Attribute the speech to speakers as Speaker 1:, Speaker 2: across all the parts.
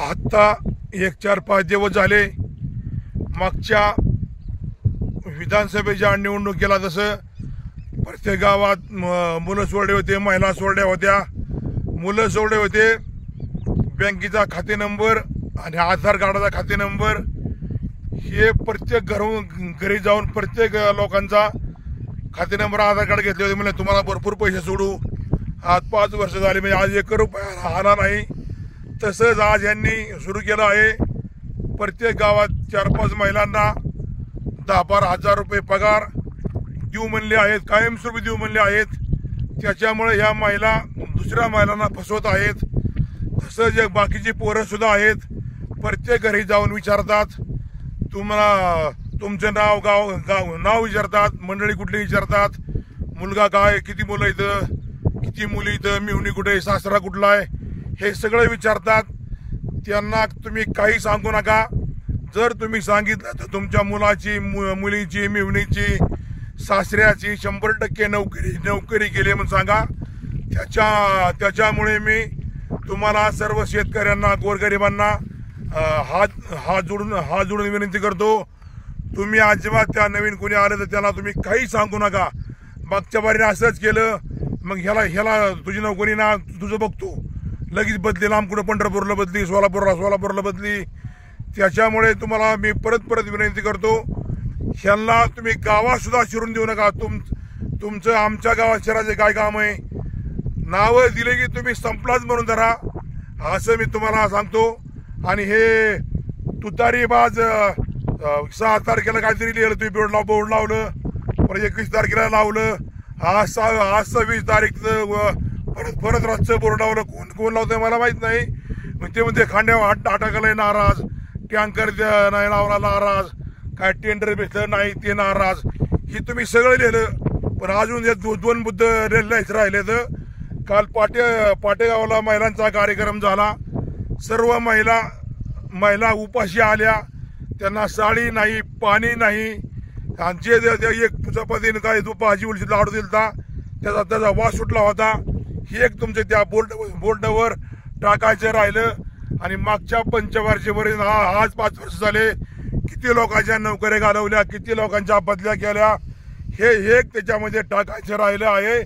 Speaker 1: आता 1-4-5 दिवस झाले मागच्या विधानसभेच्या निवडणुकीला जसं प्रत्येक गावात मुलं सोडले होते, महिला सोडल्या होत्या, मुलं सोडले होते, बँकेचा खाते नंबर आणि आधार कार्डाचा खाते नंबर हे प्रत्येक घरी जाऊन प्रत्येक लोकांचा खाते नंबर आधार कार्ड घेतले होते. म्हणजे तुम्हाला भरपूर पैसे सोडू. आज 5 वर्ष झाले, म्हणजे आज 1 रुपया आला नाही. तसंच आज यांनी सुरू केलं आहे. प्रत्येक गावात 4-5 महिलांना 10-12 हजार रुपये पगार देऊ म्हणले आहेत, कायमस्वरूपी देऊ म्हणले आहेत. त्याच्यामुळे ह्या महिला दुसऱ्या महिलांना फसवत आहेत. तसंच बाकीची पोरं सुद्धा आहेत. प्रत्येक घरी जाऊन विचारतात, तुम्हाला तुमचं नाव विचारतात, मंडळी कुठली विचारतात, मुलगा काय, किती मुलं इथं, किती मुली इथं, मिळवणी कुठे, सासरा कुठला आहे, हे सगळं विचारतात. त्यांना तुम्ही काही सांगू नका. जर तुम्ही सांगितलं तर तुमच्या मुलाची, मुलीची, मिळवणीची, सासऱ्याची 100% नोकरी केली म्हणून सांगा. त्याच्यामुळे मी तुम्हाला सर्व शेतकऱ्यांना, गोरगरिबांना हात जोडून विनंती करतो. तुम्ही अजिबात त्या नवीन कोणी आलं तर त्याला तुम्ही काही सांगू नका. मागच्या बारीने असंच केलं, मग ह्याला तुझी नोकरी ना तुझं बघतो, लगेच बदली, लांब कुठं पंढरपूरला बदली, सोलापूरला बदली. त्याच्यामुळे तुम्हाला मी परत विनंती करतो, ह्यांना तुम्ही गावात सुद्धा शिरून देऊ नका. तुमचं आमच्या गावात शहराचे काय काम आहे, नावं दिले की तुम्ही संपलाच म्हणून धरा, असं मी तुम्हाला सांगतो. आणि हे तुतारीबाज 6 तारखेला काहीतरी लिहिलं, तुम्ही बोर्ड लावलं, परत 21 तारखेला लावलं, आज 26 तारीख परत रातचं बोर्ड लावलं. कोण लावतंय मला माहित नाही. मग ते म्हणते खांड्यावर टाकायला नाराज, टँकर नाही लावला नाराज, काय टेंडर भेटलं नाही ते नाराज. हे तुम्ही सगळं लिहिलं, पण अजून 2 मुद्दे लिहायचे राहिले. तर काल पाटेगावला महिलांचा कार्यक्रम झाला. सर्व महिला उपाशी आल्या. त्यांना साडी नाही, पाणी नाही. जे एक चपातीने काय भाजी उलची लाडू दिलता, त्याचा वास सुटला होता. हे एक तुमच्या त्या बोर्डावर टाकायचं राहिलं. आणि मागच्या पंचवार्षिकपर्यंत आज 5 वर्ष झाले, किती लोकांच्या नोकऱ्या घालवल्या, किती लोकांच्या बदल्या केल्या, हे एक त्याच्यामध्ये टाकायचं राहिलं आहे.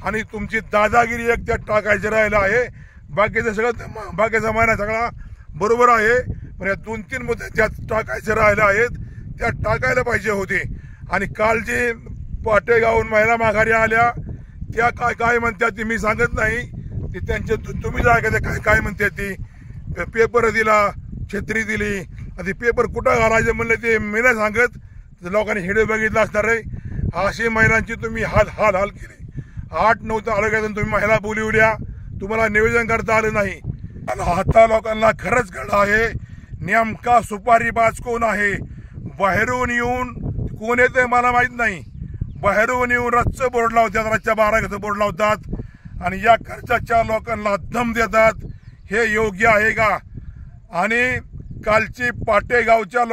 Speaker 1: आणि तुमची दादागिरी एक त्यात टाकायचं राहिलं आहे. बाकीचा महिना सगळा बरोबर आहे, पण या 2-3 मुद्दे त्यात टाकायचे राहिले आहेत, त्यात टाकायला पाहिजे होते. आणि काल जे पाटेगावून महिला माघारी आल्या, त्या काय म्हणतात ते मी सांगत नाही. ते त्यांचे तुम्ही ऐकायचं काय म्हणतात. ती पेपर दिला, छत्री दिली, आणि पेपर कुठं घालायचं म्हणलं ते मी नाही सांगत. लोकांनी हेडे बघितलं असणार आहे. अशी महिलांची तुम्ही हाल केले. 8-9 तालुक्यातून तुम्ही महिला बोलिवल्या, तुम्हाला नियोजन करता आलं नाही. आता लोकांना खरंच कळलं आहे नेमका सुपारीबाज कोण आहे. बाहेरून येऊन कोण येते मला माहित नाही. बाहेरून येऊन रातचं बोर्ड लावतात, रातच्या 12 बोर्ड लावतात, आणि या खर्चाच्या लोकांना दम देतात. हे योग्य आहे का? आणि कालची पाटेगावच्या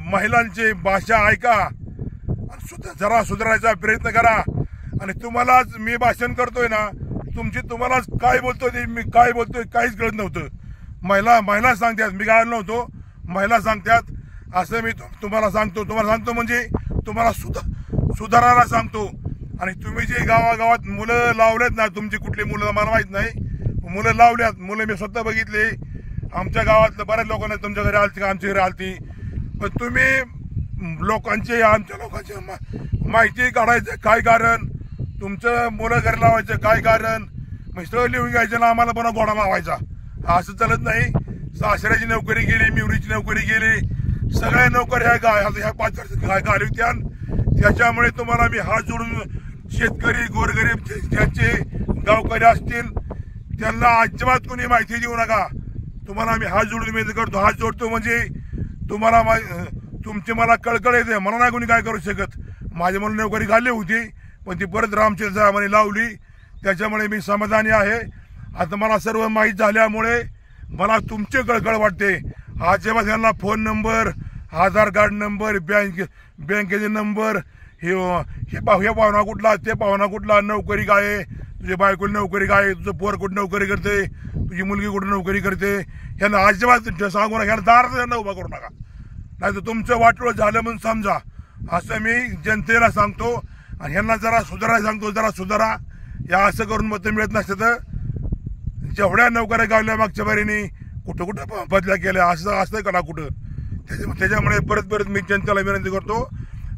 Speaker 1: महिलांची भाषा ऐका, जरा सुधारायचा प्रयत्न करा. आणि तुम्हालाच मी भाषण करतोय ना, तुम्हालाच काय बोलतोय ते मी काय बोलतोय काहीच कळत नव्हतं. महिला सांगतात, मी गायला नव्हतो, महिला सांगतात. असं मी तुम्हाला सांगतो म्हणजे तुम्हाला सुधारायला सांगतो. आणि तुम्ही जे गावागावात मुलं लावलेत ना, तुमची कुठली मुलं मला माहित नाही, मुलं लावल्यात, मुलं मी स्वतः बघितले. आमच्या गावातलं बऱ्याच लोकांना तुमच्या घरी आलती, आमच्या घरी आलती. पण तुम्ही आमच्या लोकांची माहिती काढायचं काय कारण, तुमचं मुलं घरी लावायचं काय कारण, सगळं लिहून घ्यायचं ना, आम्हाला पण घोडा लावायचा. असं चालत नाही. सासऱ्याची नोकरी गेली, मिवरीची नोकरी गेली, सगळ्या नोकऱ्या ह्या 5 वर्ष घालवत्या. त्याच्यामुळे तुम्हाला मी हात जोडून, शेतकरी, गोरगरीब ज्यांचे गावकरी असतील त्यांना अजिबात कोणी माहिती देऊ नका. तुम्हाला मी हात जोडून विनंती करतो. हात जोडतो म्हणजे तुम्हाला तुमची मला कळकळ येते. मला नाही कोणी काय करू शकत. माझ्या मुलं नोकरी घालली होती, पण ती परत रामचंद्र साहेबांनी लावली. त्याच्यामुळे मी समाधानी आहे. आता मला सर्व माहीत झाल्यामुळे मला तुमची कळकळ वाटते. अजिबात यांना फोन नंबर, आधार कार्ड नंबर, बँकेचे नंबर, हे पाहुणा कुठला, ते पाहुणा कुठला, नोकरी काय आहे, तुझी बायको नोकरी काय, तुझं पोर कुठं नोकरी करते, तुझी मुलगी कुठं नोकरी करते, ह्यांना अजिबात सांगू नका, ह्यांना दारात यांना उभा करू नका, नाही तर तुमचं वाटोळं झालं म्हणून समजा, असं मी जनतेला सांगतो. आणि ह्यांना जरा सुधारायला सांगतो, जरा सुधारा. या असं करून मतं मिळत नसतं तर जेवढ्या नोकऱ्या गावल्या मागच्या बारीने कुठं कुठं बदल्या केल्या असं असतं का ना कुठं. त्याच्यामुळे परत परत मी जनतेला विनंती करतो,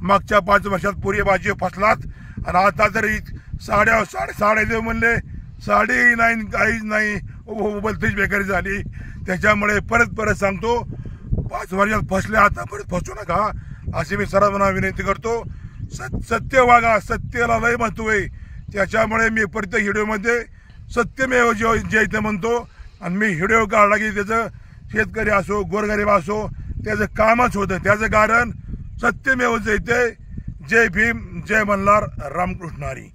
Speaker 1: मागच्या 5 वर्षात पुरी भाजी फसलात आणि आता तरी साडे म्हणले 9.5 काहीच नाही, उबलतीच बेकारी झाली. त्याच्यामुळे परत परत सांगतो, 5 वर्षात फसले, आता परत फसू नका अशी मी सर्वांना विनंती करतो. सत्य वागा, सत्याला लय महत्व आहे. त्याच्यामुळे मी प्रत्येक व्हिडिओमध्ये सत्यमेव जयते म्हणतो. आणि मी व्हिडिओ काढला की त्याचं शेतकरी असो गोरगरीब असो त्याचं कामच होतं, त्याचं कारण सत्यमेव जयते. जय भीम, जय मल्हार, रामकृष्ण हरी.